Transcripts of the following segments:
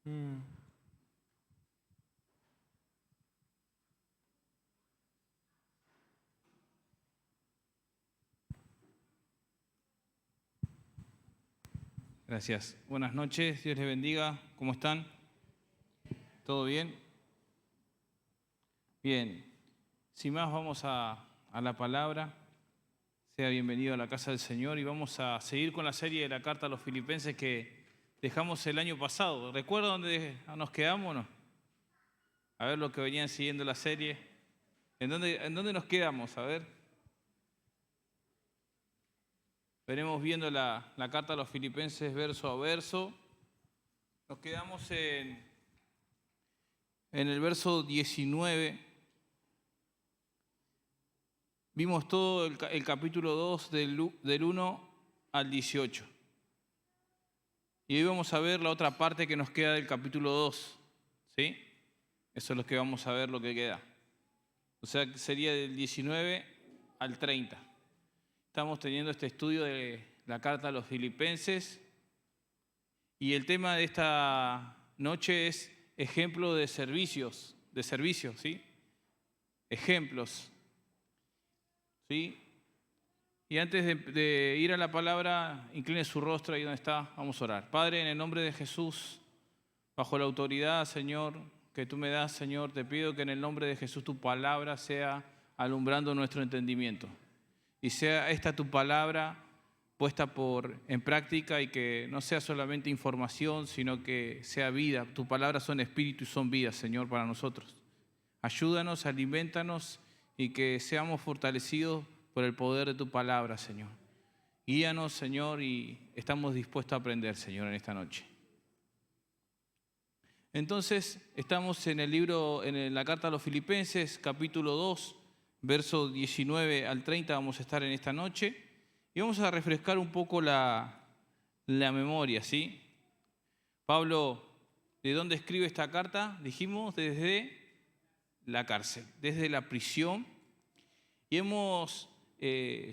Mm. Gracias. Buenas noches, Dios les bendiga. ¿Cómo están? ¿Todo bien? Bien. Sin más, vamos a la palabra. Sea bienvenido a la casa del Señor y vamos a seguir con la serie de la carta a los filipenses que dejamos el año pasado. ¿Recuerdan dónde nos quedamos o no? A ver los que venían siguiendo la serie. ¿En dónde nos quedamos? A ver. Veremos viendo la carta a los filipenses verso a verso. Nos quedamos en el verso 19. Vimos todo el capítulo 2 del 1 al 18. Y hoy vamos a ver la otra parte que nos queda del capítulo 2. ¿Sí? Eso es lo que vamos a ver, lo que queda. O sea, que sería del 19 al 30. Estamos teniendo este estudio de la carta a los filipenses. Y el tema de esta noche es ejemplo de servicios, ¿sí? Ejemplos, ¿sí? Y antes de ir a la palabra, incline su rostro ahí donde está, vamos a orar. Padre, en el nombre de Jesús, bajo la autoridad, Señor, que tú me das, Señor, te pido que en el nombre de Jesús tu palabra sea alumbrando nuestro entendimiento. Y sea esta tu palabra puesta en práctica y que no sea solamente información, sino que sea vida. Tus palabras son espíritu y son vida, Señor, para nosotros. Ayúdanos, aliméntanos y que seamos fortalecidos por el poder de tu palabra, Señor. Guíanos, Señor, y estamos dispuestos a aprender, Señor, en esta noche. Entonces, estamos en el libro, en la carta a los Filipenses, capítulo 2, versos 19 al 30, vamos a estar en esta noche. Y vamos a refrescar un poco la memoria, ¿sí? Pablo, ¿de dónde escribe esta carta? Dijimos, desde la cárcel, desde la prisión. Y hemos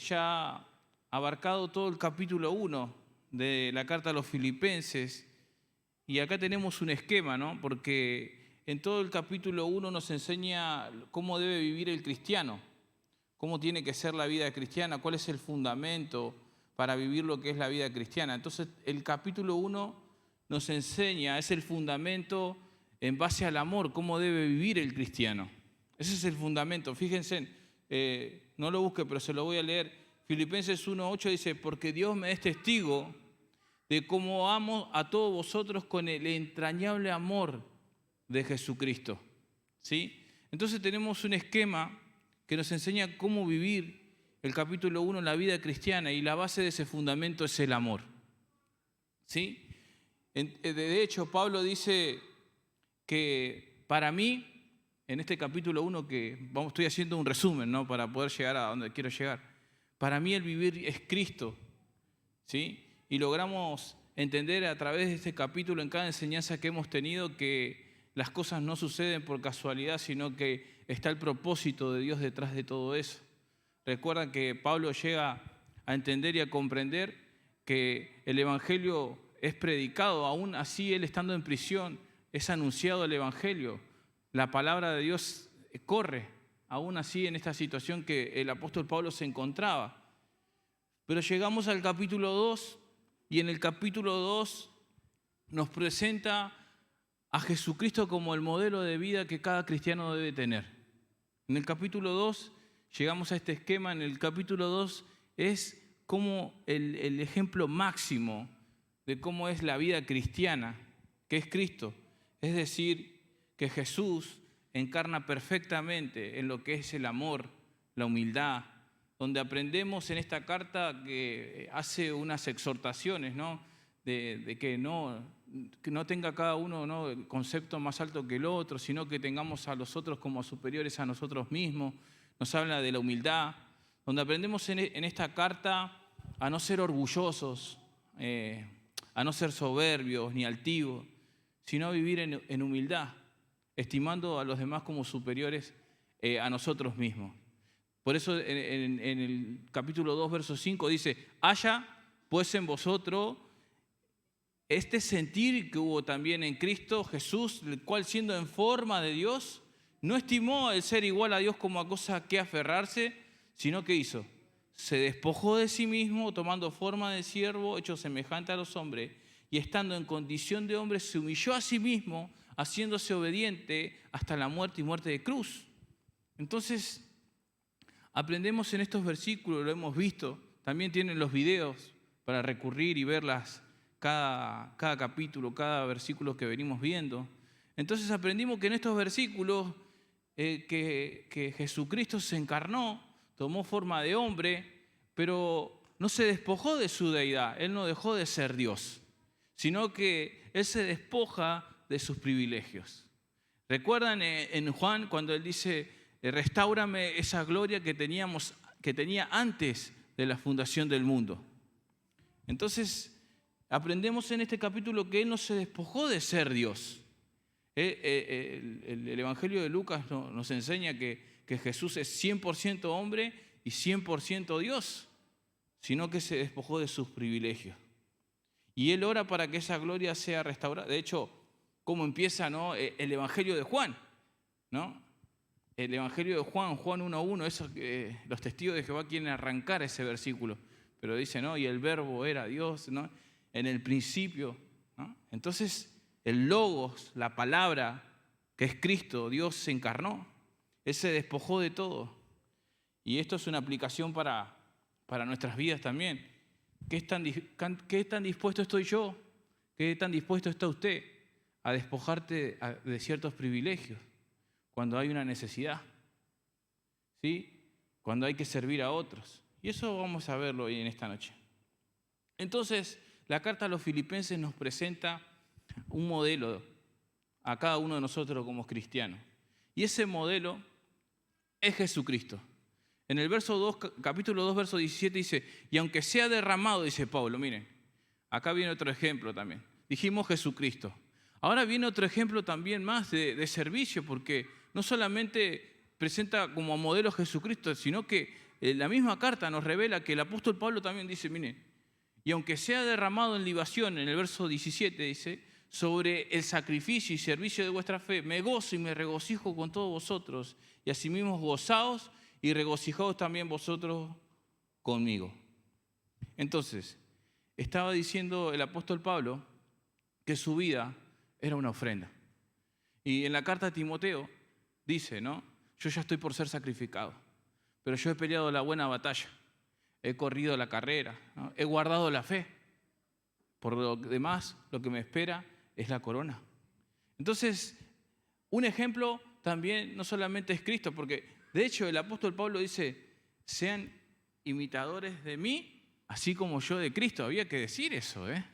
ya abarcado todo el capítulo 1 de la carta a los Filipenses. Y acá tenemos un esquema, ¿no? Porque en todo el capítulo 1 nos enseña cómo debe vivir el cristiano, cómo tiene que ser la vida cristiana, cuál es el fundamento para vivir lo que es la vida cristiana. Entonces, el capítulo 1 nos enseña, es el fundamento en base al amor, cómo debe vivir el cristiano. Ese es el fundamento. Fíjense, no lo busque, pero se lo voy a leer. Filipenses 1:8 dice, porque Dios me es testigo de cómo amo a todos vosotros con el entrañable amor de Jesucristo. ¿Sí? Entonces tenemos un esquema que nos enseña cómo vivir el capítulo 1 en la vida cristiana y la base de ese fundamento es el amor. ¿Sí? De hecho, Pablo dice que para mí, en este capítulo 1 que estoy haciendo un resumen, ¿no? Para poder llegar a donde quiero llegar. Para mí el vivir es Cristo, ¿sí? Y logramos entender a través de este capítulo, en cada enseñanza que hemos tenido, que las cosas no suceden por casualidad, sino que está el propósito de Dios detrás de todo eso. Recuerdan que Pablo llega a entender y a comprender que el Evangelio es predicado, aún así él estando en prisión, es anunciado el Evangelio. La palabra de Dios corre, aún así en esta situación que el apóstol Pablo se encontraba. Pero llegamos al capítulo 2 y en el capítulo 2 nos presenta a Jesucristo como el modelo de vida que cada cristiano debe tener. En el capítulo 2 llegamos a este esquema. En el capítulo 2 es como el ejemplo máximo de cómo es la vida cristiana, que es Cristo. Es decir, que Jesús encarna perfectamente en lo que es el amor, la humildad, donde aprendemos en esta carta que hace unas exhortaciones, ¿no? De que no tenga cada uno, ¿no?, el concepto más alto que el otro, sino que tengamos a los otros como superiores a nosotros mismos. Nos habla de la humildad, donde aprendemos en esta carta a no ser orgullosos, a no ser soberbios ni altivos, sino a vivir en humildad, estimando a los demás como superiores a nosotros mismos. Por eso en el capítulo 2, verso 5 dice, haya pues en vosotros este sentir que hubo también en Cristo Jesús, el cual siendo en forma de Dios, no estimó el ser igual a Dios como a cosa que aferrarse, sino que hizo, se despojó de sí mismo, tomando forma de siervo, hecho semejante a los hombres, y estando en condición de hombre, se humilló a sí mismo, haciéndose obediente hasta la muerte y muerte de cruz. Entonces, aprendemos en estos versículos, lo hemos visto, también tienen los videos para recurrir y verlas cada capítulo, cada versículo que venimos viendo. Entonces aprendimos que en estos versículos que Jesucristo se encarnó, tomó forma de hombre, pero no se despojó de su deidad, Él no dejó de ser Dios, sino que Él se despoja de sus privilegios. ¿Recuerdan en Juan cuando Él dice, restáurame esa gloria que tenía antes de la fundación del mundo? Entonces, aprendemos en este capítulo que Él no se despojó de ser Dios. El Evangelio de Lucas nos enseña que Jesús es 100% hombre y 100% Dios, sino que se despojó de sus privilegios. Y Él ora para que esa gloria sea restaurada. De hecho, ¿cómo empieza, no? El Evangelio de Juan, ¿no? El Evangelio de Juan 1:1, los testigos de Jehová quieren arrancar ese versículo, pero dice, ¿no? Y el verbo era Dios, ¿no? En el principio, ¿no? Entonces, el Logos, la palabra que es Cristo, Dios se encarnó. Él se despojó de todo. Y esto es una aplicación para nuestras vidas también. ¿Qué tan dispuesto estoy yo? ¿Qué tan dispuesto está usted a despojarte de ciertos privilegios cuando hay una necesidad? ¿Sí? Cuando hay que servir a otros. Y eso vamos a verlo hoy en esta noche. Entonces, la carta a los Filipenses nos presenta un modelo a cada uno de nosotros como cristianos. Y ese modelo es Jesucristo. En el capítulo 2, verso 17 dice, y aunque sea derramado, dice Pablo, miren, acá viene otro ejemplo también. Dijimos Jesucristo. Ahora viene otro ejemplo también más de servicio, porque no solamente presenta como modelo Jesucristo, sino que la misma carta nos revela que el apóstol Pablo también dice, miren, y aunque sea derramado en libación, en el verso 17 dice, sobre el sacrificio y servicio de vuestra fe, me gozo y me regocijo con todos vosotros, y asimismo gozaos y regocijaos también vosotros conmigo. Entonces, estaba diciendo el apóstol Pablo que su vida era una ofrenda. Y en la carta a Timoteo dice, ¿no? Yo ya estoy por ser sacrificado, pero yo he peleado la buena batalla, he corrido la carrera, ¿no? He guardado la fe. Por lo demás, lo que me espera es la corona. Entonces, un ejemplo también no solamente es Cristo, porque de hecho el apóstol Pablo dice, sean imitadores de mí, así como yo de Cristo. Había que decir eso, ¿eh?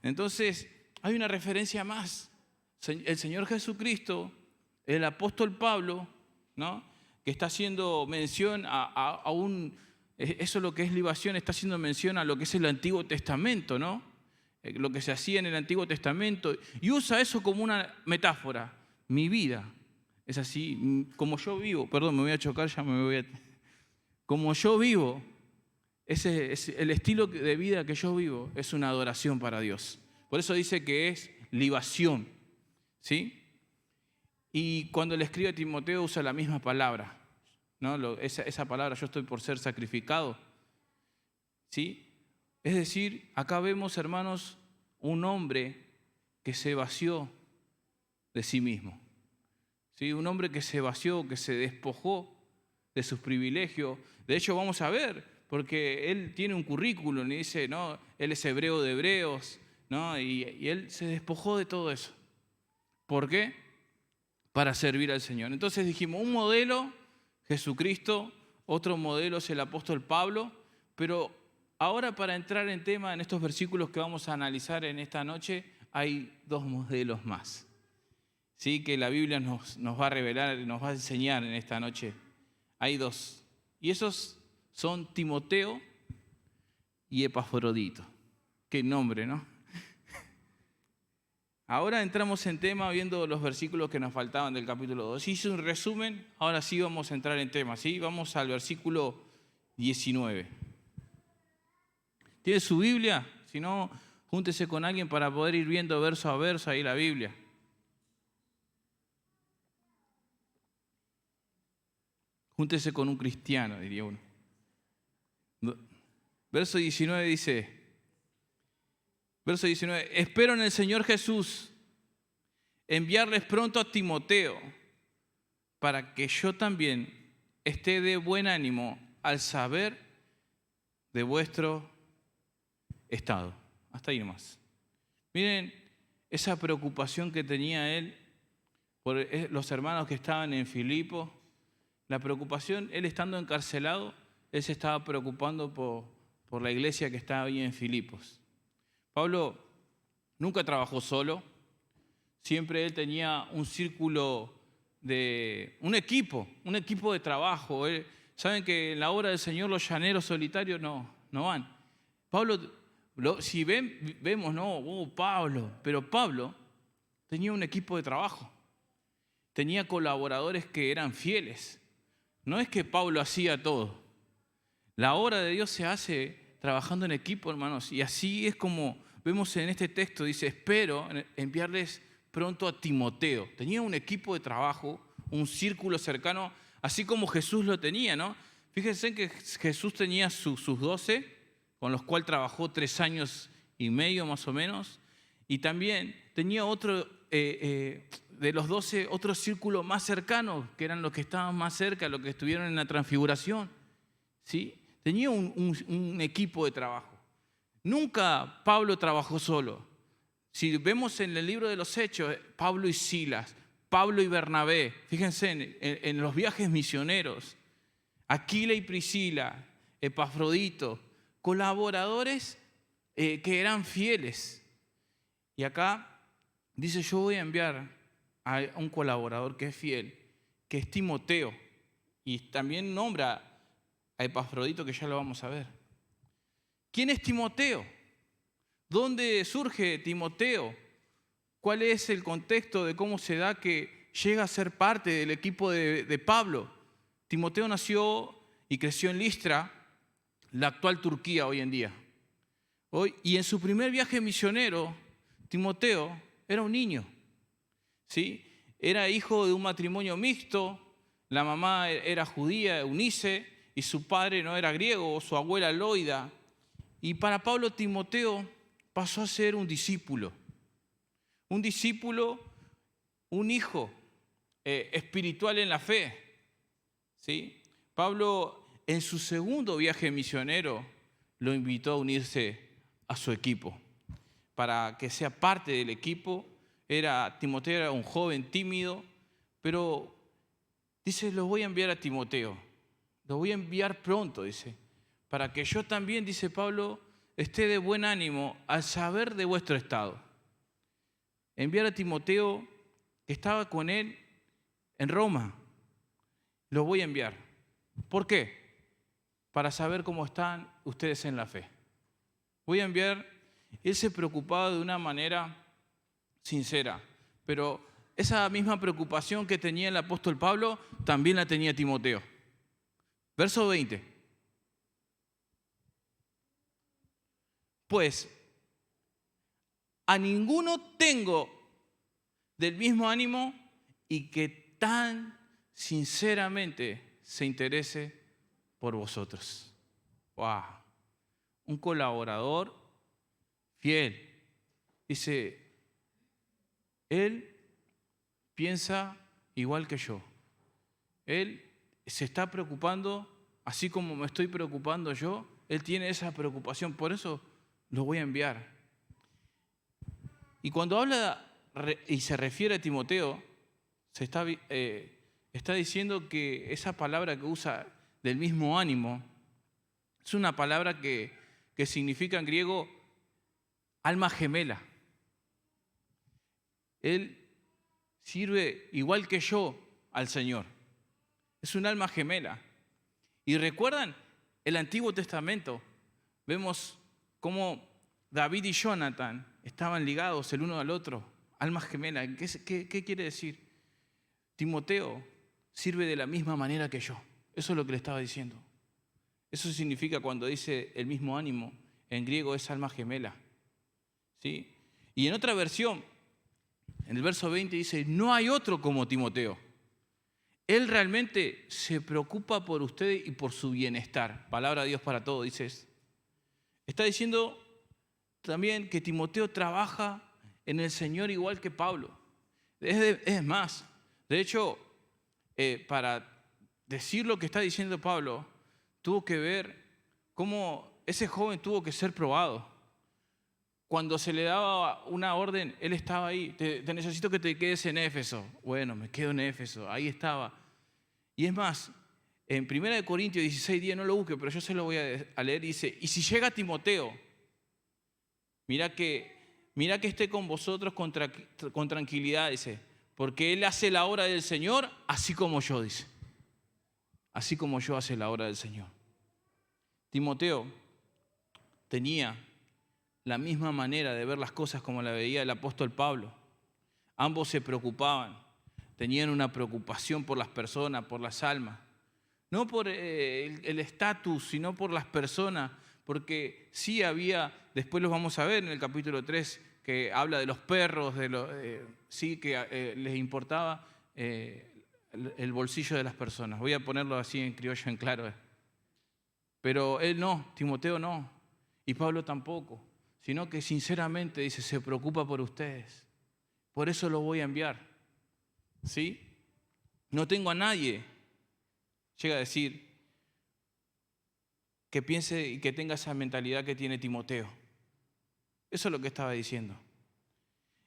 Entonces, hay una referencia más. El Señor Jesucristo, el apóstol Pablo, ¿no? Que está haciendo mención eso es lo que es libación, está haciendo mención a lo que es el Antiguo Testamento, ¿no? Lo que se hacía en el Antiguo Testamento, y usa eso como una metáfora. Mi vida es así, como yo vivo, perdón, me voy a chocar, como yo vivo, el estilo de vida que yo vivo es una adoración para Dios. Por eso dice que es libación, ¿sí? Y cuando le escribe a Timoteo usa la misma palabra, ¿no? Esa palabra, yo estoy por ser sacrificado, ¿sí? Es decir, acá vemos, hermanos, un hombre que se vació de sí mismo, ¿sí? Un hombre que se vació, que se despojó de sus privilegios. De hecho, vamos a ver, porque él tiene un currículum y dice, ¿no? Él es hebreo de hebreos, ¿no? Y él se despojó de todo eso. ¿Por qué? Para servir al Señor. Entonces dijimos, un modelo, Jesucristo, otro modelo es el apóstol Pablo, pero ahora para entrar en tema, en estos versículos que vamos a analizar en esta noche, hay dos modelos más, ¿sí? Que la Biblia nos va a revelar, nos va a enseñar en esta noche. Hay dos, y esos son Timoteo y Epafrodito. Qué nombre, ¿no? Ahora entramos en tema viendo los versículos que nos faltaban del capítulo 2. Hice un resumen, ahora sí vamos a entrar en tema, ¿sí? Vamos al versículo 19. ¿Tiene su Biblia? Si no, Júntese con alguien para poder ir viendo verso a verso ahí la Biblia. Júntese con un cristiano, diría uno. Verso 19 dice, espero en el Señor Jesús enviarles pronto a Timoteo para que yo también esté de buen ánimo al saber de vuestro estado. Hasta ahí nomás. Miren esa preocupación que tenía él por los hermanos que estaban en Filipos. La preocupación, él estando encarcelado, él se estaba preocupando por la iglesia que estaba ahí en Filipos. Pablo nunca trabajó solo. Siempre él tenía un círculo un equipo de trabajo. Saben que en la obra del Señor los llaneros solitarios no van. Pablo, si vemos, Pablo, pero Pablo tenía un equipo de trabajo. Tenía colaboradores que eran fieles. No es que Pablo hacía todo. La obra de Dios se hace trabajando en equipo, hermanos. Y así es como vemos en este texto. Dice, espero enviarles pronto a Timoteo. Tenía un equipo de trabajo, un círculo cercano, así como Jesús lo tenía, ¿no? Fíjense que Jesús tenía sus 12, con los cuales trabajó 3 años y medio más o menos. Y también tenía otro, de los 12, otro círculo más cercano, que eran los que estaban más cerca, los que estuvieron en la transfiguración. ¿Sí? Tenía un equipo de trabajo. Nunca Pablo trabajó solo. Si vemos en el libro de los Hechos, Pablo y Silas, Pablo y Bernabé, fíjense en los viajes misioneros, Aquila y Priscila, Epafrodito, colaboradores que eran fieles. Y acá dice, yo voy a enviar a un colaborador que es fiel, que es Timoteo. Y también nombra a Epafrodito, que ya lo vamos a ver. ¿Quién es Timoteo? ¿Dónde surge Timoteo? ¿Cuál es el contexto de cómo se da que llega a ser parte del equipo de Pablo? Timoteo nació y creció en Listra, la actual Turquía hoy en día. Y en su primer viaje misionero, Timoteo era un niño. ¿Sí? Era hijo de un matrimonio mixto, la mamá era judía, Eunice, y su padre no era griego, su abuela Loida. Y para Pablo, Timoteo pasó a ser un discípulo, un hijo espiritual en la fe. ¿Sí? Pablo, en su segundo viaje misionero, lo invitó a unirse a su equipo, para que sea parte del equipo. Timoteo era un joven tímido, pero dice, lo voy a enviar a Timoteo, lo voy a enviar pronto, dice, para que yo también, dice Pablo, esté de buen ánimo al saber de vuestro estado. Enviar a Timoteo, que estaba con él en Roma, lo voy a enviar. ¿Por qué? Para saber cómo están ustedes en la fe. Voy a enviar, él se preocupaba de una manera sincera, pero esa misma preocupación que tenía el apóstol Pablo, también la tenía Timoteo. Verso 20. Pues a ninguno tengo del mismo ánimo y que tan sinceramente se interese por vosotros. ¡Wow! Un colaborador fiel. Dice, él piensa igual que yo. Él se está preocupando, así como me estoy preocupando yo. Él tiene esa preocupación, por eso lo voy a enviar. Y cuando habla y se refiere a Timoteo, está diciendo que esa palabra que usa del mismo ánimo es una palabra que significa en griego alma gemela. Él sirve igual que yo al Señor. Es un alma gemela. Y recuerdan el Antiguo Testamento, vemos cómo David y Jonathan estaban ligados el uno al otro, almas gemelas. ¿Qué quiere decir? Timoteo sirve de la misma manera que yo. Eso es lo que le estaba diciendo. Eso significa cuando dice el mismo ánimo, en griego es alma gemela. ¿sí? Y en otra versión, en el verso 20 dice, no hay otro como Timoteo. Él realmente se preocupa por usted y por su bienestar. Palabra de Dios para todos, dice eso. Está diciendo también que Timoteo trabaja en el Señor igual que Pablo. Es más, de hecho, para decir lo que está diciendo Pablo, tuvo que ver cómo ese joven tuvo que ser probado. Cuando se le daba una orden, él estaba ahí. Te necesito que te quedes en Éfeso. Bueno, me quedo en Éfeso. Ahí estaba. Y es más, en 1 Corintios 16:10, no lo busque, pero yo se lo voy a leer. Dice, y si llega Timoteo, mira que esté con vosotros con tranquilidad, dice, porque él hace la obra del Señor, así como yo, dice. Así como yo hace la obra del Señor. Timoteo tenía la misma manera de ver las cosas como la veía el apóstol Pablo. Ambos se preocupaban, tenían una preocupación por las personas, por las almas. No por el estatus, sino por las personas, porque sí había, después los vamos a ver en el capítulo 3, que habla de los perros, sí que les importaba el bolsillo de las personas. Voy a ponerlo así en criollo, en claro. Pero él no, Timoteo no, y Pablo tampoco, sino que sinceramente dice, se preocupa por ustedes. Por eso lo voy a enviar. ¿Sí? No tengo a nadie, llega a decir, que piense y que tenga esa mentalidad que tiene Timoteo. Eso es lo que estaba diciendo.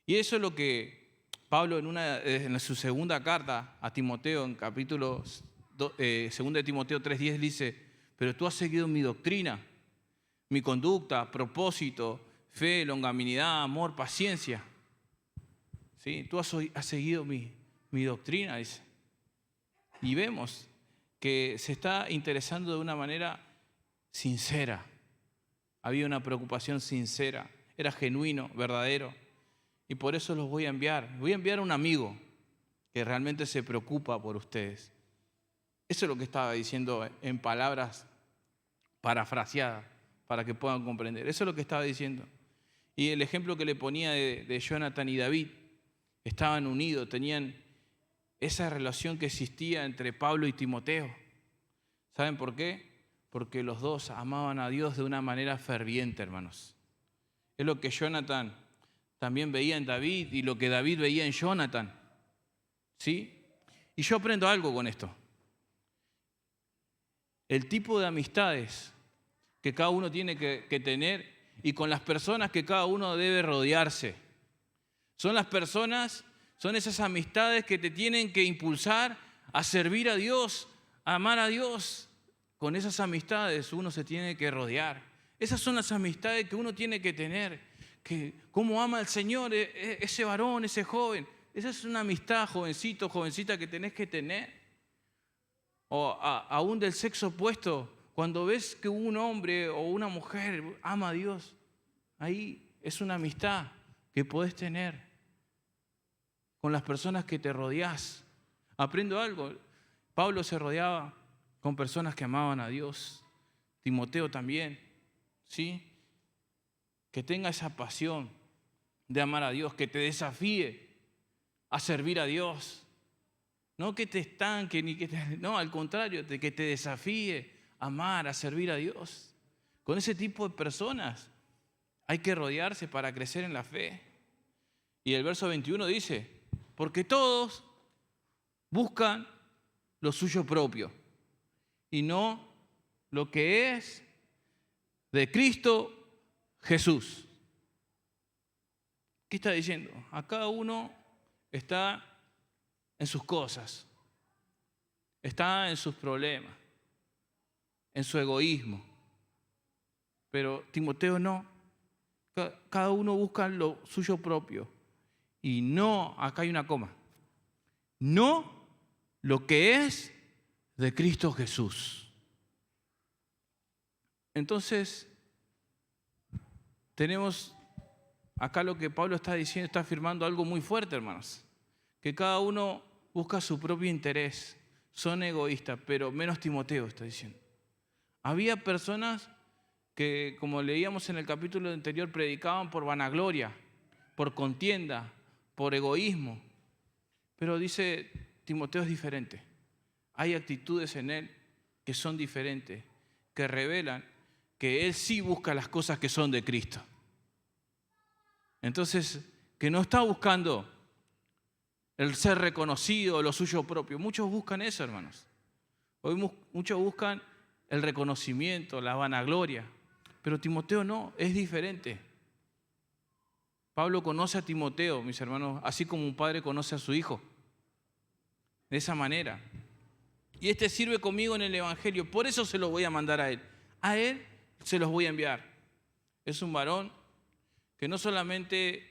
Y eso es lo que Pablo en su segunda carta a Timoteo, en capítulo 2 de Timoteo 3:10, dice, pero tú has seguido mi doctrina, mi conducta, propósito, fe, longanimidad, amor, paciencia. ¿Sí? Tú has seguido mi doctrina, dice. Y vemos que se está interesando de una manera sincera. Había una preocupación sincera, era genuino, verdadero. Y por eso los voy a enviar. Voy a enviar a un amigo que realmente se preocupa por ustedes. Eso es lo que estaba diciendo en palabras parafraseadas para que puedan comprender. Eso es lo que estaba diciendo. Y el ejemplo que le ponía de Jonathan y David, estaban unidos, tenían esa relación que existía entre Pablo y Timoteo. ¿Saben por qué? Porque los dos amaban a Dios de una manera ferviente, hermanos. Es lo que Jonathan también veía en David y lo que David veía en Jonathan. ¿Sí? Y yo aprendo algo con esto. El tipo de amistades que cada uno tiene que tener y con las personas que cada uno debe rodearse. Son esas amistades que te tienen que impulsar a servir a Dios, a amar a Dios. Con esas amistades uno se tiene que rodear. Esas son las amistades que uno tiene que tener. Que cómo ama al Señor ese varón, ese joven. Esa es una amistad, jovencito, jovencita, que tenés que tener. O aún del sexo opuesto, cuando ves que un hombre o una mujer ama a Dios, ahí es una amistad que podés tener con las personas que te rodeás. Aprendo algo. Pablo se rodeaba con personas que amaban a Dios. Timoteo también, ¿sí? Que tenga esa pasión de amar a Dios, que te desafíe a servir a Dios. No que te estanque, no, al contrario, que te desafíe a amar, a servir a Dios. Con ese tipo de personas hay que rodearse para crecer en la fe. Y el verso 21 dice, porque todos buscan lo suyo propio y no lo que es de Cristo Jesús. ¿Qué está diciendo? A cada uno está en sus cosas, está en sus problemas, en su egoísmo. Pero Timoteo no. Cada uno busca lo suyo propio. Y no, acá hay una coma, no lo que es de Cristo Jesús. Entonces, tenemos acá lo que Pablo está diciendo, está afirmando algo muy fuerte, hermanos. Que cada uno busca su propio interés, son egoístas, pero menos Timoteo está diciendo. Había personas que, como leíamos en el capítulo anterior, predicaban por vanagloria, por contienda, por egoísmo. Pero dice Timoteo es diferente. Hay actitudes en él que son diferentes, que revelan que él sí busca las cosas que son de Cristo. Entonces, que no está buscando el ser reconocido, lo suyo propio. Muchos buscan eso, hermanos. Hoy muchos buscan el reconocimiento, la vanagloria. Pero Timoteo no, es diferente. Pablo conoce a Timoteo, mis hermanos, así como un padre conoce a su hijo. De esa manera. Y este sirve conmigo en el Evangelio, por eso se lo voy a mandar a él. A él se los voy a enviar. Es un varón que no solamente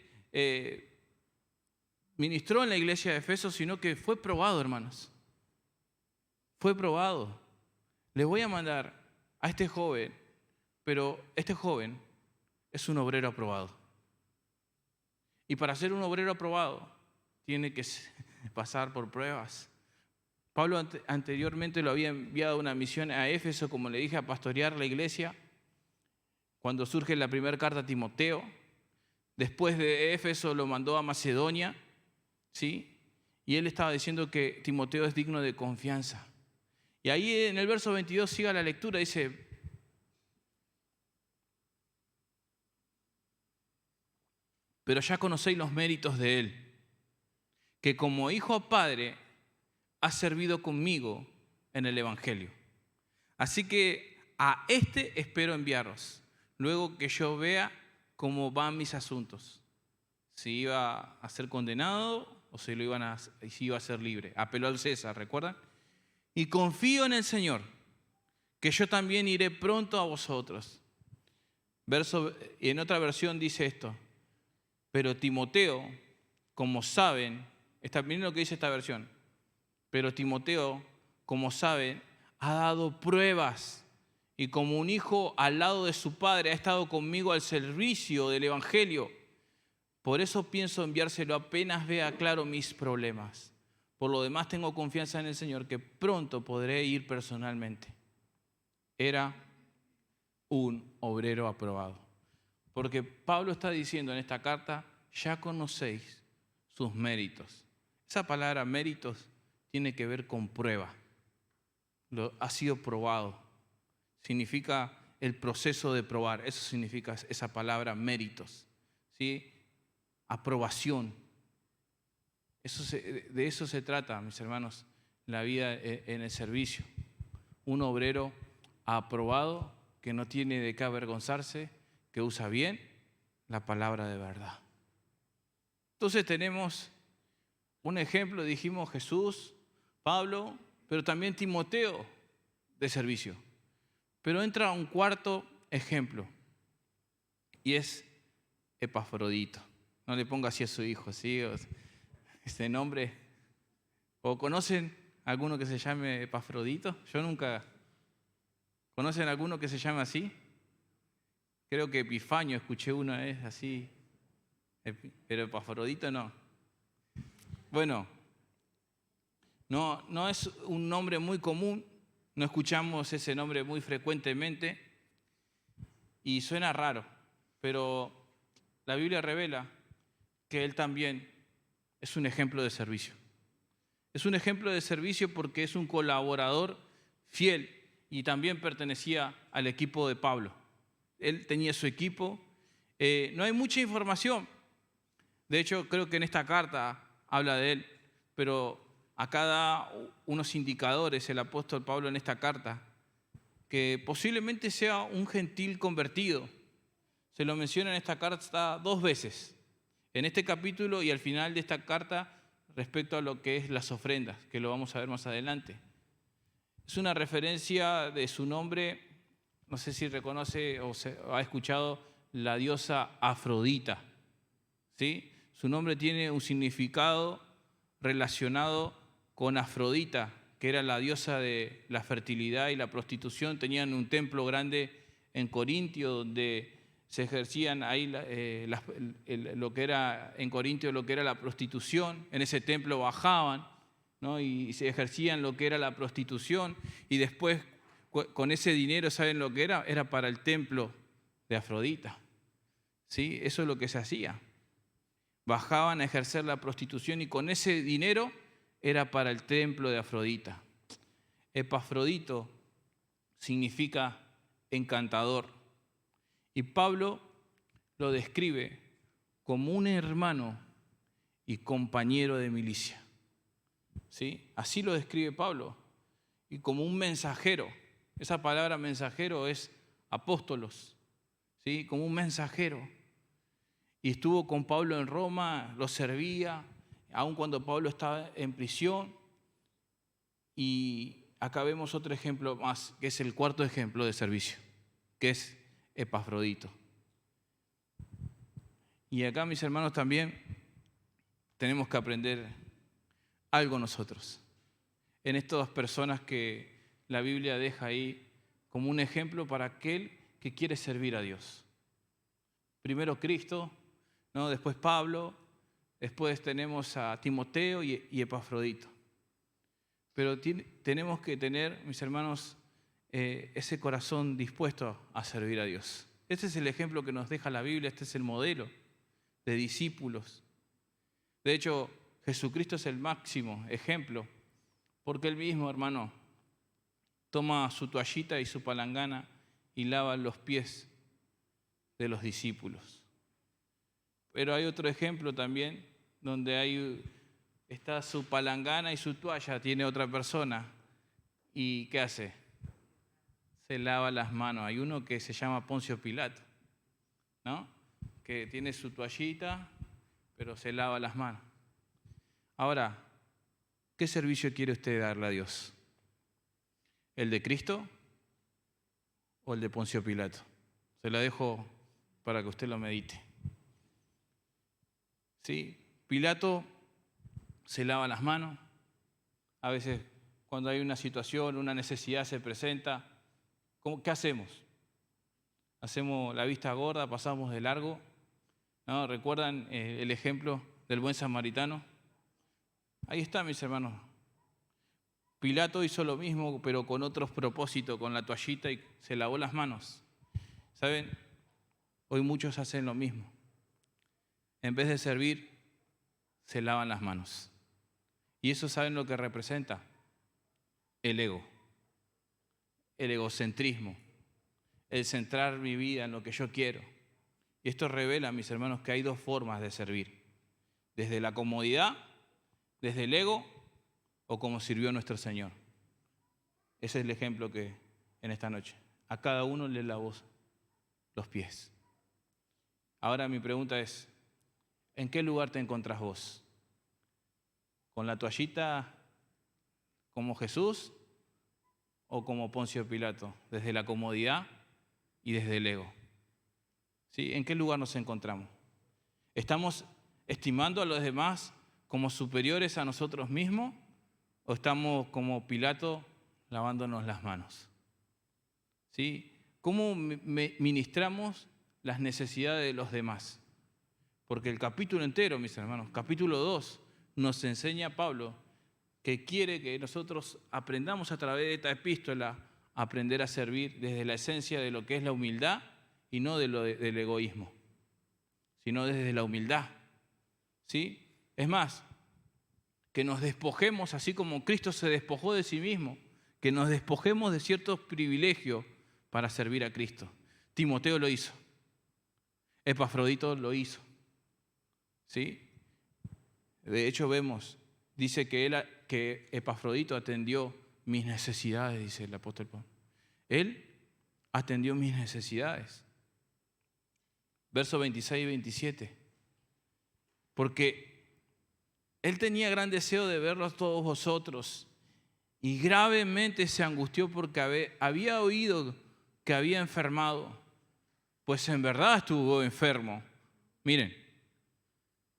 ministró en la iglesia de Efeso, sino que fue probado, hermanos. Fue probado. Le voy a mandar a este joven, pero este joven es un obrero aprobado. Y para ser un obrero aprobado, tiene que pasar por pruebas. Pablo anteriormente lo había enviado a una misión a Éfeso, como le dije, a pastorear la iglesia. Cuando surge la primera carta a Timoteo, después de Éfeso lo mandó a Macedonia, ¿sí? Y él estaba diciendo que Timoteo es digno de confianza. Y ahí en el verso 22, siga la lectura, dice: pero ya conocéis los méritos de él, que como hijo a padre ha servido conmigo en el Evangelio. Así que a este espero enviaros, luego que yo vea cómo van mis asuntos, si iba a ser condenado o si iba a ser libre. Apeló al César, ¿recuerdan? Y confío en el Señor, que yo también iré pronto a vosotros. Y en otra versión dice esto: pero Timoteo, como saben, miren lo que dice esta versión, pero Timoteo, como saben, ha dado pruebas y como un hijo al lado de su padre ha estado conmigo al servicio del Evangelio. Por eso pienso enviárselo apenas vea claro mis problemas. Por lo demás tengo confianza en el Señor que pronto podré ir personalmente. Era un obrero aprobado. Porque Pablo está diciendo en esta carta: ya conocéis sus méritos. Esa palabra méritos tiene que ver con prueba. Ha sido probado. Significa el proceso de probar. Eso significa esa palabra méritos. ¿Sí? Aprobación. De eso se trata, mis hermanos, la vida en el servicio. Un obrero aprobado que no tiene de qué avergonzarse, que usa bien la palabra de verdad. Entonces tenemos un ejemplo, dijimos Jesús, Pablo, pero también Timoteo de servicio. Pero entra un cuarto ejemplo y es Epafrodito. No le ponga así a su hijo, ¿sí? Este nombre. ¿O conocen alguno que se llame Epafrodito? Yo nunca. ¿Conocen alguno que se llame así? Creo que Epifanio, escuché uno, es así. Pero Epafrodito no. Bueno, no es un nombre muy común. No escuchamos ese nombre muy frecuentemente. Y suena raro. Pero la Biblia revela que él también es un ejemplo de servicio. Es un ejemplo de servicio porque es un colaborador fiel y también pertenecía al equipo de Pablo. Él tenía su equipo. No hay mucha información. De hecho, creo que en esta carta habla de él, pero acá da unos indicadores el apóstol Pablo en esta carta, que posiblemente sea un gentil convertido. Se lo menciona en esta carta 2 veces, en este capítulo y al final de esta carta, respecto a lo que es las ofrendas, que lo vamos a ver más adelante. Es una referencia de su nombre, no sé si reconoce o ha escuchado la diosa Afrodita, ¿sí? Su nombre tiene un significado relacionado con Afrodita, que era la diosa de la fertilidad y la prostitución. Tenían un templo grande en Corintio donde se ejercían ahí lo que era en Corintio, lo que era la prostitución. En ese templo bajaban, ¿no? Y se ejercían lo que era la prostitución. Y después, con ese dinero, ¿saben lo que era? Era para el templo de Afrodita. ¿Sí? Eso es lo que se hacía. Bajaban a ejercer la prostitución y con ese dinero era para el templo de Afrodita. Epafrodito significa encantador. Y Pablo lo describe como un hermano y compañero de milicia. ¿Sí? Así lo describe Pablo. Y como un mensajero. Esa palabra mensajero es apóstolos. ¿Sí? Como un mensajero. Y estuvo con Pablo en Roma, lo servía, aun cuando Pablo estaba en prisión. Y acá vemos otro ejemplo más, que es el cuarto ejemplo de servicio, que es Epafrodito. Y acá, mis hermanos, también tenemos que aprender algo nosotros. En estas personas que la Biblia deja ahí como un ejemplo para aquel que quiere servir a Dios. Primero Cristo, ¿no? Después Pablo, después tenemos a Timoteo y Epafrodito. Pero tenemos que tener, mis hermanos, ese corazón dispuesto a servir a Dios. Este es el ejemplo que nos deja la Biblia, este es el modelo de discípulos. De hecho, Jesucristo es el máximo ejemplo, porque Él mismo, hermano, toma su toallita y su palangana y lava los pies de los discípulos. Pero hay otro ejemplo también, donde está su palangana y su toalla, tiene otra persona. ¿Y qué hace? Se lava las manos. Hay uno que se llama Poncio Pilato, ¿no? Que tiene su toallita, pero se lava las manos. Ahora, ¿qué servicio quiere usted darle a Dios? ¿El de Cristo o el de Poncio Pilato? Se la dejo para que usted lo medite. ¿Sí? Pilato se lava las manos. A veces cuando hay una situación, una necesidad se presenta, ¿qué hacemos? Hacemos la vista gorda, pasamos de largo, ¿no? ¿Recuerdan el ejemplo del buen samaritano? Ahí está, mis hermanos. Pilato hizo lo mismo, pero con otros propósitos, con la toallita y se lavó las manos. ¿Saben? Hoy muchos hacen lo mismo. En vez de servir, se lavan las manos. ¿Y eso saben lo que representa? El ego, el egocentrismo, el centrar mi vida en lo que yo quiero. Y esto revela, mis hermanos, que hay dos formas de servir. Desde la comodidad, desde el ego, o como sirvió nuestro Señor. Ese es el ejemplo que en esta noche. A cada uno le lavó los pies. Ahora mi pregunta es, ¿en qué lugar te encontrás vos? ¿Con la toallita como Jesús o como Poncio Pilato? ¿Desde la comodidad y desde el ego? ¿Sí? ¿En qué lugar nos encontramos? ¿Estamos estimando a los demás como superiores a nosotros mismos o estamos como Pilato lavándonos las manos? ¿Sí? ¿Cómo ministramos las necesidades de los demás? Porque el capítulo entero, mis hermanos, capítulo 2, nos enseña Pablo que quiere que nosotros aprendamos a través de esta epístola a aprender a servir desde la esencia de lo que es la humildad y no del egoísmo, sino desde la humildad. ¿Sí? Es más, que nos despojemos, así como Cristo se despojó de sí mismo, que nos despojemos de ciertos privilegios para servir a Cristo. Timoteo lo hizo. Epafrodito lo hizo. ¿Sí? De hecho vemos, dice que Epafrodito atendió mis necesidades, dice el apóstol Pablo. Él atendió mis necesidades. Versos 26 y 27. Porque él tenía gran deseo de verlos todos vosotros y gravemente se angustió porque había oído que había enfermado, pues en verdad estuvo enfermo. Miren,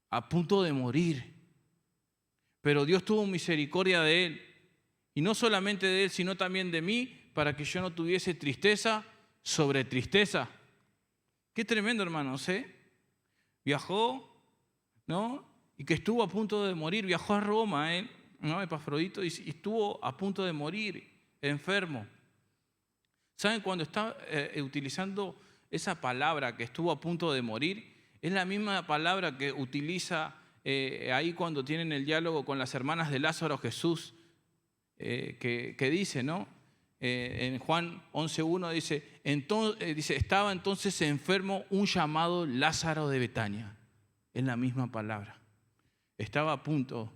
a punto de morir. Pero Dios tuvo misericordia de él. Y no solamente de él, sino también de mí, para que yo no tuviese tristeza sobre tristeza. Qué tremendo, hermanos, ¿eh? Viajó, ¿no? Y que estuvo a punto de morir. Viajó a Roma, ¿no? Epafrodito, y estuvo a punto de morir, enfermo. ¿Saben? Cuando está utilizando esa palabra que estuvo a punto de morir, es la misma palabra que utiliza ahí cuando tienen el diálogo con las hermanas de Lázaro Jesús, que dice, ¿no? En Juan 11:1 dice, estaba entonces enfermo un llamado Lázaro de Betania. Es la misma palabra. Estaba a punto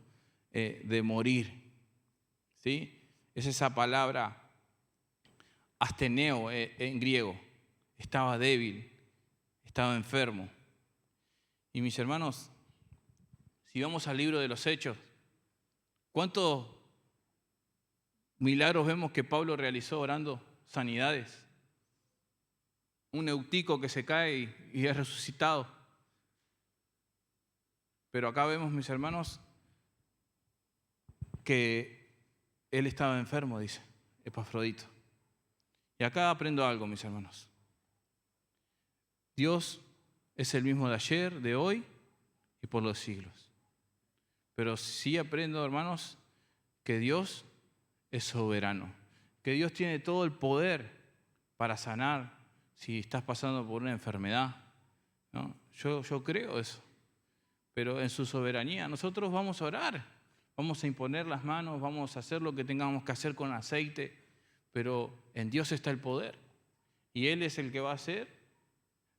de morir. ¿Sí? Es esa palabra asteneo en griego. Estaba débil, estaba enfermo. Y mis hermanos, si vamos al libro de los Hechos, ¿cuántos milagros vemos que Pablo realizó orando sanidades? Un eutico que se cae y es resucitado. Pero acá vemos, mis hermanos, que él estaba enfermo, dice Epafrodito. Y acá aprendo algo, mis hermanos. Dios es el mismo de ayer, de hoy y por los siglos. Pero sí aprendo, hermanos, que Dios es soberano, que Dios tiene todo el poder para sanar si estás pasando por una enfermedad, ¿no? Yo creo eso. Pero en su soberanía nosotros vamos a orar, vamos a imponer las manos, vamos a hacer lo que tengamos que hacer con aceite, pero en Dios está el poder y Él es el que va a hacer.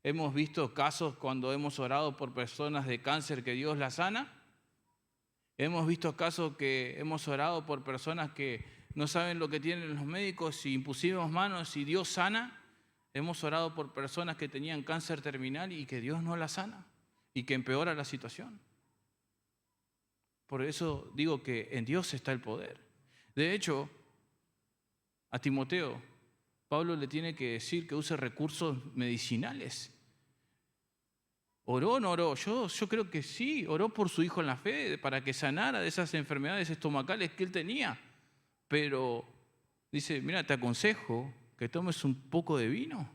Hemos visto casos cuando hemos orado por personas de cáncer que Dios las sana. Hemos visto casos que hemos orado por personas que no saben lo que tienen los médicos y impusimos manos y Dios sana. Hemos orado por personas que tenían cáncer terminal y que Dios no las sana y que empeora la situación. Por eso digo que en Dios está el poder. De hecho, a Timoteo, Pablo le tiene que decir que use recursos medicinales. ¿Oró o no oró? Yo creo que sí, oró por su hijo en la fe para que sanara de esas enfermedades estomacales que él tenía. Pero dice, mira, te aconsejo que tomes un poco de vino.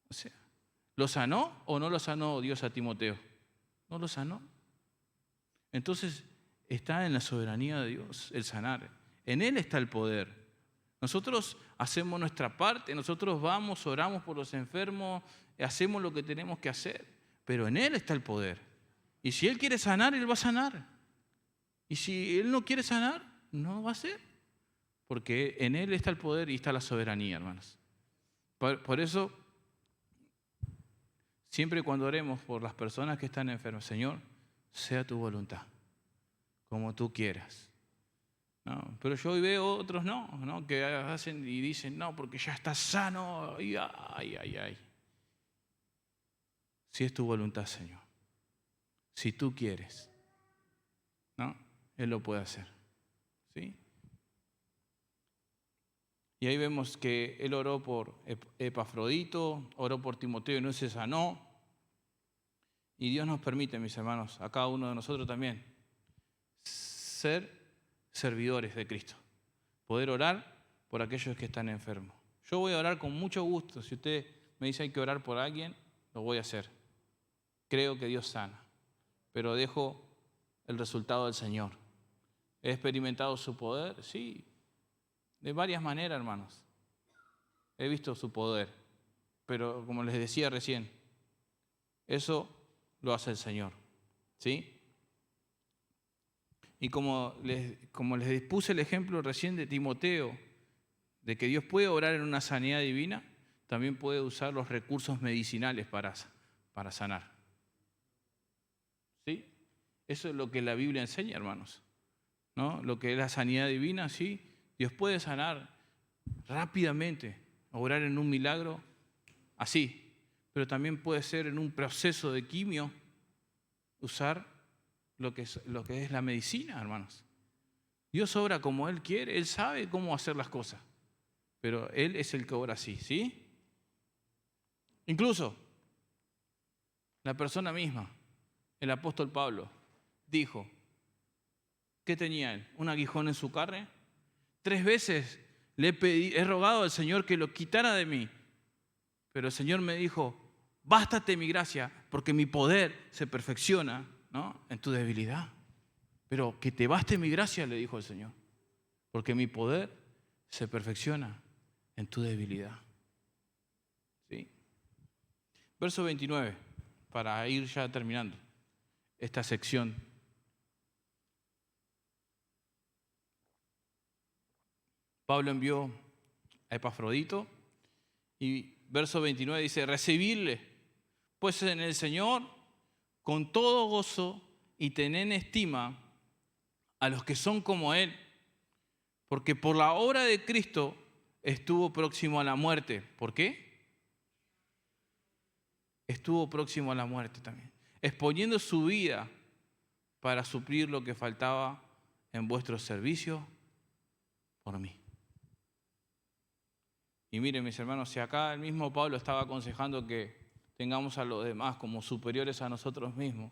O sea, ¿lo sanó o no lo sanó Dios a Timoteo? No lo sanó. Entonces está en la soberanía de Dios el sanar. En Él está el poder. Nosotros hacemos nuestra parte, nosotros vamos, oramos por los enfermos, hacemos lo que tenemos que hacer. Pero en Él está el poder. Y si Él quiere sanar, Él va a sanar. Y si Él no quiere sanar, no va a ser. Porque en Él está el poder y está la soberanía, hermanos. Por eso, siempre cuando oremos por las personas que están enfermas, Señor, sea tu voluntad, como tú quieras. No, pero yo hoy veo otros no, que hacen y dicen, no, porque ya está sano. Y ay. Si es tu voluntad, Señor, si tú quieres, ¿no? Él lo puede hacer, ¿sí? Y ahí vemos que él oró por Epafrodito, oró por Timoteo y no se sanó. Y Dios nos permite, mis hermanos, a cada uno de nosotros también, ser servidores de Cristo, poder orar por aquellos que están enfermos. Yo voy a orar con mucho gusto. Si usted me dice hay que orar por alguien, lo voy a hacer. Creo que Dios sana, pero dejo el resultado del Señor. ¿He experimentado su poder? Sí, de varias maneras, hermanos. He visto su poder, pero como les decía recién, eso lo hace el Señor, ¿sí? Y como les puse el ejemplo recién de Timoteo, de que Dios puede obrar en una sanidad divina, también puede usar los recursos medicinales para sanar. ¿Sí? Eso es lo que la Biblia enseña, hermanos, ¿no? Lo que es la sanidad divina, sí. Dios puede sanar rápidamente, obrar en un milagro así, pero también puede ser en un proceso de quimio, usar lo que es la medicina, hermanos. Dios obra como Él quiere, Él sabe cómo hacer las cosas, pero Él es el que obra así, ¿sí? Incluso la persona misma, el apóstol Pablo, dijo, ¿qué tenía él? ¿Un aguijón en su carne? 3 veces he rogado al Señor que lo quitara de mí, pero el Señor me dijo, bástate mi gracia, porque mi poder se perfecciona, ¿no?, en tu debilidad. Pero que te baste mi gracia, le dijo el Señor, porque mi poder se perfecciona en tu debilidad. ¿Sí? Verso 29, para ir ya terminando esta sección. Pablo envió a Epafrodito y verso 29 dice, recibidle pues en el Señor con todo gozo y tened en estima a los que son como Él, porque por la obra de Cristo estuvo próximo a la muerte. ¿Por qué? Estuvo próximo a la muerte también, exponiendo su vida para suplir lo que faltaba en vuestro servicio por mí. Y miren, mis hermanos, si acá el mismo Pablo estaba aconsejando que tengamos a los demás como superiores a nosotros mismos,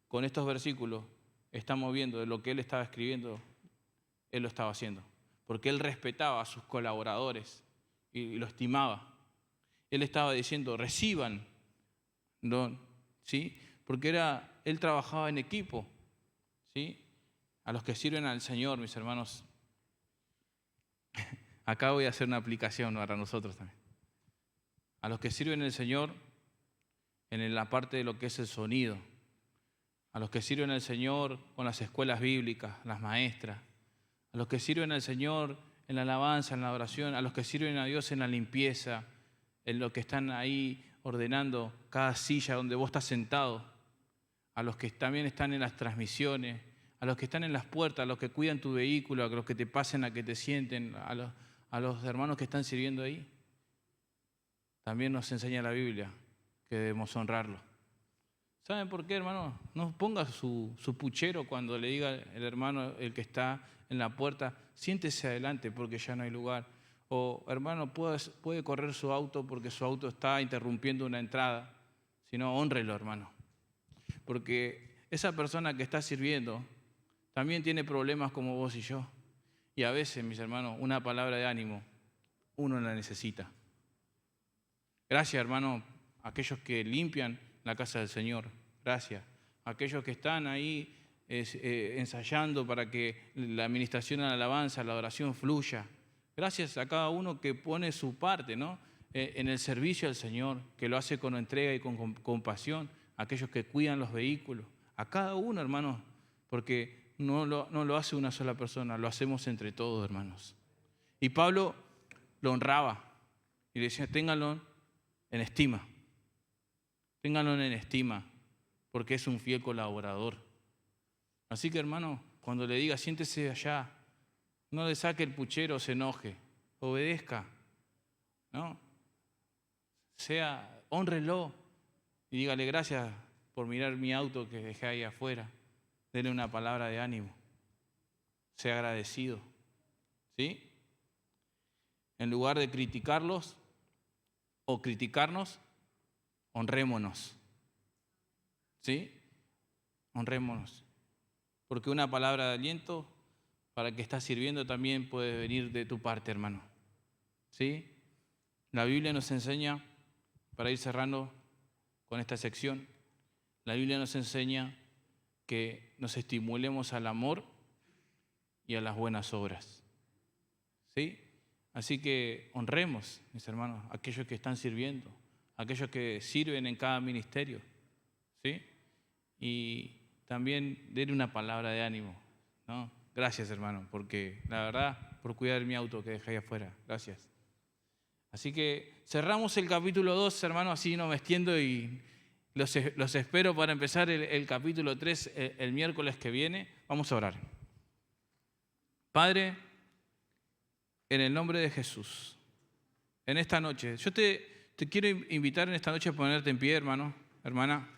con estos versículos estamos viendo de lo que él estaba escribiendo, él lo estaba haciendo, porque él respetaba a sus colaboradores y lo estimaba. Él estaba diciendo, reciban, ¿no? ¿Sí? Porque él trabajaba en equipo, ¿sí? A los que sirven al Señor, mis hermanos. Acá voy a hacer una aplicación para nosotros también. A los que sirven al Señor en la parte de lo que es el sonido, a los que sirven al Señor con las escuelas bíblicas, las maestras, a los que sirven al Señor en la alabanza, en la oración, a los que sirven a Dios en la limpieza, en lo que están ahí ordenando cada silla donde vos estás sentado, a los que también están en las transmisiones, a los que están en las puertas, a los que cuidan tu vehículo, a los que te pasen a que te sienten, a los hermanos que están sirviendo ahí. También nos enseña la Biblia que debemos honrarlo. ¿Saben por qué, hermano? No ponga su puchero cuando le diga el hermano, el que está en la puerta, siéntese adelante porque ya no hay lugar. O, hermano, puede correr su auto porque su auto está interrumpiendo una entrada. Si no, hónrelo, hermano. Porque esa persona que está sirviendo también tiene problemas como vos y yo. Y a veces, mis hermanos, una palabra de ánimo, uno la necesita. Gracias, hermano, a aquellos que limpian la casa del Señor. Gracias. A aquellos que están ahí ensayando para que la administración a la alabanza, la adoración fluya. Gracias a cada uno que pone su parte, ¿no? En el servicio al Señor, que lo hace con entrega y con compasión. Aquellos que cuidan los vehículos. A cada uno, hermanos, porque no lo hace una sola persona, lo hacemos entre todos, hermanos. Y Pablo lo honraba y le decía, ténganlo en estima. Ténganlo en estima, porque es un fiel colaborador. Así que, hermano, cuando le diga, siéntese allá, no le saque el puchero o se enoje, obedezca, ¿no? Hónrelo y dígale gracias por mirar mi auto que dejé ahí afuera. Dele una palabra de ánimo. Sea agradecido, ¿sí? En lugar de criticarlos o criticarnos, honrémonos, ¿sí? Honrémonos. Porque una palabra de aliento para el que estás sirviendo también puede venir de tu parte, hermano, ¿sí? La Biblia nos enseña, para ir cerrando con esta sección, la Biblia nos enseña que nos estimulemos al amor y a las buenas obras, ¿sí? Así que honremos, mis hermanos, a aquellos que están sirviendo, a aquellos que sirven en cada ministerio, ¿sí? Y también denle una palabra de ánimo, ¿no? Gracias, hermano, porque la verdad, por cuidar mi auto que dejé ahí afuera, gracias. Así que cerramos el capítulo 2, hermano, así no me extiendo y los espero para empezar el capítulo 3 el miércoles que viene. Vamos a orar. Padre, en el nombre de Jesús, en esta noche, yo te quiero invitar en esta noche a ponerte en pie, hermano, hermana.